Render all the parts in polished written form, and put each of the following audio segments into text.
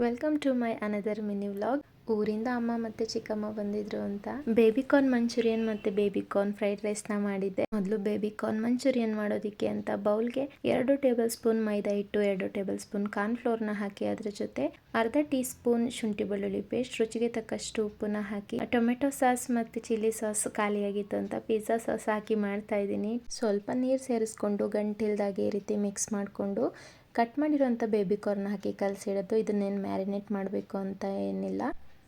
Welcome to my another mini vlog. ಊರಿಂದ ಅಮ್ಮ ಮತ್ತು ಚಿಕ್ಕಮ್ಮ ಬಂದಿದ್ರು ಅಂತ ಬೇಬಿಕಾರ್ನ್ ಮಂಚೂರಿಯನ್ ಮತ್ತು ಬೇಬಿಕಾರ್ನ್ ಫ್ರೈಡ್ ರೈಸ್ನ ಮಾಡಿದ್ದೆ. ಮೊದಲು ಬೇಬಿಕಾರ್ನ್ ಮಂಚೂರಿಯನ್ ಮಾಡೋದಕ್ಕೆ ಅಂತ ಬೌಲ್ಗೆ 2 ಟೇಬಲ್ ಸ್ಪೂನ್ ಮೈದಾ ಹಿಟ್ಟು, 2 ಟೇಬಲ್ ಸ್ಪೂನ್ ಕಾರ್ನ್ಫ್ಲೋರ್ನ ಹಾಕಿ ಅದ್ರ ಜೊತೆ ಅರ್ಧ ಟೀ ಸ್ಪೂನ್ ಶುಂಠಿ ಬೆಳ್ಳುಳ್ಳಿ ಪೇಸ್ಟ್, ರುಚಿಗೆ ತಕ್ಕಷ್ಟು ಉಪ್ಪನ್ನ ಹಾಕಿ ಟೊಮೆಟೊ ಸಾಸ್ ಮತ್ತು ಚಿಲ್ಲಿ ಸಾಸ್ ಖಾಲಿಯಾಗಿತ್ತು ಅಂತ ಪಿಜ್ಜಾ ಸಾಸ್ ಹಾಕಿ ಮಾಡ್ತಾ ಇದ್ದೀನಿ. ಸ್ವಲ್ಪ ನೀರು ಸೇರಿಸ್ಕೊಂಡು ಗಂಟಿಲ್ದಾಗೆ ಈ ರೀತಿ ಮಿಕ್ಸ್ ಮಾಡಿಕೊಂಡು ಕಟ್ ಮಾಡಿರೋಂಥ ಬೇಬಿಕಾರ್ನ್ ಹಾಕಿ ಕಲಸಿಡೋದು. ಇದನ್ನೇನು ಮ್ಯಾರಿನೇಟ್ ಮಾಡಬೇಕು ಅಂತ ಏನಿಲ್ಲ.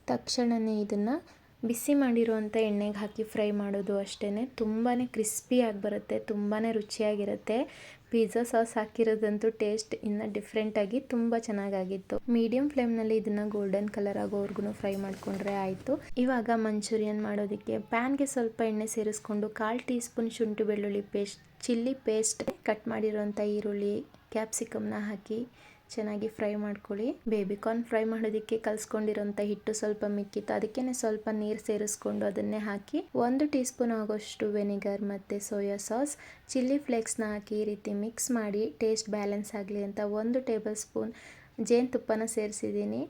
ತಕ್ಷಣವೇ ಇದನ್ನು ಬಿಸಿ ಮಾಡಿರುವಂಥ ಎಣ್ಣೆಗೆ ಹಾಕಿ ಫ್ರೈ ಮಾಡೋದು ಅಷ್ಟೇ. ತುಂಬಾ ಕ್ರಿಸ್ಪಿಯಾಗಿ ಬರುತ್ತೆ, ತುಂಬಾ ರುಚಿಯಾಗಿರುತ್ತೆ. ಪಿಜ್ಜಾ ಸಾಸ್ ಹಾಕಿರೋದಂತೂ ಟೇಸ್ಟ್ ಇನ್ನು ಡಿಫ್ರೆಂಟಾಗಿ ತುಂಬ ಚೆನ್ನಾಗಾಗಿತ್ತು. ಮೀಡಿಯಂ ಫ್ಲೇಮ್ನಲ್ಲಿ ಇದನ್ನು ಗೋಲ್ಡನ್ ಕಲರ್ ಆಗೋವರೆಗೂ ಫ್ರೈ ಮಾಡಿಕೊಂಡ್ರೆ ಆಯಿತು. ಇವಾಗ ಮಂಚೂರಿಯನ್ ಮಾಡೋದಕ್ಕೆ ಪ್ಯಾನ್ಗೆ ಸ್ವಲ್ಪ ಎಣ್ಣೆ ಸೇರಿಸ್ಕೊಂಡು 1/4 ಟೀ ಸ್ಪೂನ್ ಶುಂಠಿ ಬೆಳ್ಳುಳ್ಳಿ ಪೇಸ್ಟ್, ಚಿಲ್ಲಿ ಪೇಸ್ಟ್, ಕಟ್ ಮಾಡಿರೋಂಥ ಈರುಳ್ಳಿ, ಕ್ಯಾಪ್ಸಿಕಮ್ನ ಹಾಕಿ ಚೆನ್ನಾಗಿ ಫ್ರೈ ಮಾಡ್ಕೊಳ್ಳಿ. ಬೇಬಿಕಾರ್ನ್ ಫ್ರೈ ಮಾಡೋದಕ್ಕೆ ಕಲಿಸ್ಕೊಂಡಿರೋಂಥ ಹಿಟ್ಟು ಸ್ವಲ್ಪ ಮಿಕ್ಕಿತ್ತು, ಅದಕ್ಕೇ ಸ್ವಲ್ಪ ನೀರು ಸೇರಿಸ್ಕೊಂಡು ಅದನ್ನೇ ಹಾಕಿ 1 ಟೀ ಸ್ಪೂನ್ ಆಗೋಷ್ಟು ವೆನಿಗರ್ ಮತ್ತು ಸೋಯಾ ಸಾಸ್, ಚಿಲ್ಲಿ ಫ್ಲೇಕ್ಸ್ನ ಹಾಕಿ ಈ ರೀತಿ ಮಿಕ್ಸ್ ಮಾಡಿ ಟೇಸ್ಟ್ ಬ್ಯಾಲೆನ್ಸ್ ಆಗಲಿ ಅಂತ 1 ಟೇಬಲ್ ಸ್ಪೂನ್ ಜೇನುತುಪ್ಪನ ಸೇರಿಸಿದ್ದೀನಿ.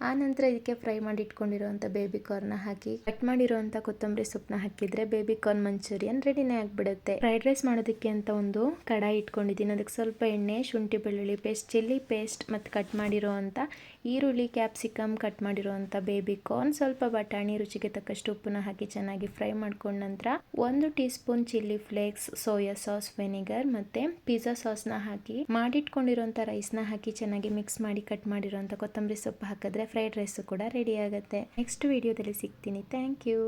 ಆನಂತರ ಇದಕ್ಕೆ ಫ್ರೈ ಮಾಡಿ ಇಟ್ಕೊಂಡಿರೋಂಥ ಬೇಬಿಕಾರ್ನ್ನ ಹಾಕಿ ಕಟ್ ಮಾಡಿರೋಂಥ ಕೊತ್ತಂಬರಿ ಸೊಪ್ಪನ್ನ ಹಾಕಿದರೆ ಬೇಬಿಕಾರ್ನ್ ಮಂಚೂರಿಯನ್ ರೆಡಿನೇ ಆಗಿಬಿಡುತ್ತೆ. ಫ್ರೈಡ್ ರೈಸ್ ಮಾಡೋದಕ್ಕೆ ಅಂತ ಒಂದು ಕಡಾಯಿ ಇಟ್ಕೊಂಡಿದ್ದೀನಿ. ಅದಕ್ಕೆ ಸ್ವಲ್ಪ ಎಣ್ಣೆ, ಶುಂಠಿ ಬೆಳ್ಳುಳ್ಳಿ ಪೇಸ್ಟ್, ಚಿಲ್ಲಿ ಪೇಸ್ಟ್ ಮತ್ತು ಕಟ್ ಮಾಡಿರೋಂಥ ಈರುಳ್ಳಿ, ಕ್ಯಾಪ್ಸಿಕಮ್, ಕಟ್ ಮಾಡಿರೋಂಥ ಬೇಬಿಕಾರ್ನ್, ಸ್ವಲ್ಪ ಬಟಾಣಿ, ರುಚಿಗೆ ತಕ್ಕಷ್ಟು ಉಪ್ಪನ್ನ ಹಾಕಿ ಚೆನ್ನಾಗಿ ಫ್ರೈ ಮಾಡ್ಕೊಂಡ ನಂತರ 1 teaspoon chilli flakes, soya sauce, vinegar ಮತ್ತು ಪಿಜ್ಜಾ ಸಾಸ್ನ ಹಾಕಿ ಮಾಡಿಟ್ಕೊಂಡಿರೋಂಥ ರೈಸ್ನ ಹಾಕಿ ಚೆನ್ನಾಗಿ ಮಿಕ್ಸ್ ಮಾಡಿ ಕಟ್ ಮಾಡಿರೋಂಥ ಕೊತ್ತಂಬರಿ ಸೊಪ್ಪು ಹಾಕಿದ್ರೆ ಫ್ರೈಡ್ ರೈಸ್ ಕೂಡ ರೆಡಿ ಆಗುತ್ತೆ. ನೆಕ್ಸ್ಟ್ ವಿಡಿಯೋದಲ್ಲಿ ಸಿಗ್ತೀನಿ. Thank you.